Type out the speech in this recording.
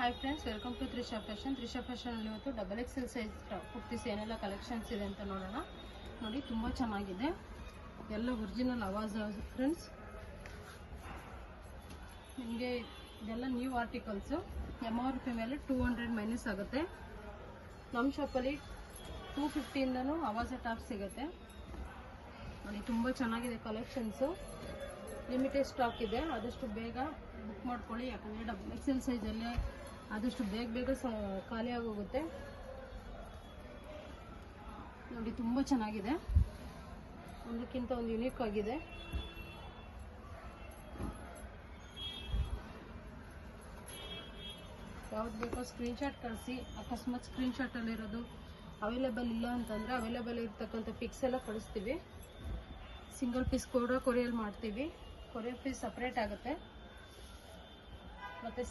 Hi friends, welcome to Trisha fashion. Trisha ಫ್ಯಾಷನಲ್ಲಿ ಇವತ್ತು XXL size kurtis ಏನೆಲ್ಲ ಕಲೆಕ್ಷನ್ಸ್ ಇದೆ ಅಂತ ನೋಡೋಣ. ನೋಡಿ, ತುಂಬ ಚೆನ್ನಾಗಿದೆ. ಎಲ್ಲ ಒರಿಜಿನಲ್ ಆವಾಜ್ ಫ್ರೆಂಡ್ಸ್. ನಿಮಗೆ ಇದೆಲ್ಲ ನ್ಯೂ ಆರ್ಟಿಕಲ್ಸು. MRP ಮೇಲೆ 200 ಮೈನಸ್ ಆಗುತ್ತೆ. ನಮ್ಮ ಶಾಪಲ್ಲಿ 250ಇಂದನೂ ಆವಾಜ ಟಾಪ್ ಸಿಗುತ್ತೆ. ನೋಡಿ, ತುಂಬ ಚೆನ್ನಾಗಿದೆ ಕಲೆಕ್ಷನ್ಸು. ಲಿಮಿಟೆಡ್ ಸ್ಟಾಕ್ ಇದೆ. ಆದಷ್ಟು ಬೇಗ ಬುಕ್ ಮಾಡ್ಕೊಳ್ಳಿ, ಯಾಕಂದರೆ XXL ಸೈಜಲ್ಲೇ ಆದಷ್ಟು ಬೇಗ ಖಾಲಿ ಆಗೋಗುತ್ತೆ. ನೋಡಿ, ತುಂಬ ಚೆನ್ನಾಗಿದೆ. ಒಂದಕ್ಕಿಂತ ಒಂದು ಯುನೀಕ್ ಆಗಿದೆ. ಯಾವ್ದು ಬೇಕೋ ಸ್ಕ್ರೀನ್ಶಾಟ್ ಕಳಿಸಿ. ಅಕಸ್ಮಾತ್ ಸ್ಕ್ರೀನ್ಶಾಟಲ್ಲಿರೋದು ಅವೈಲೇಬಲ್ ಇಲ್ಲ ಅಂತಂದರೆ ಅವೈಲೇಬಲ್ ಇರ್ತಕ್ಕಂಥ ಪಿಕ್ಸ್ ಎಲ್ಲ ಕಳಿಸ್ತೀವಿ. ಸಿಂಗಲ್ ಪೀಸ್ ಕೂಡ ಕೊರಿಯರ್ ಮಾಡ್ತೀವಿ. ಕೊರಿಯರ್ ಫೀಸ್ ಸಪ್ರೇಟ್ ಆಗುತ್ತೆ. ಮತ್ತು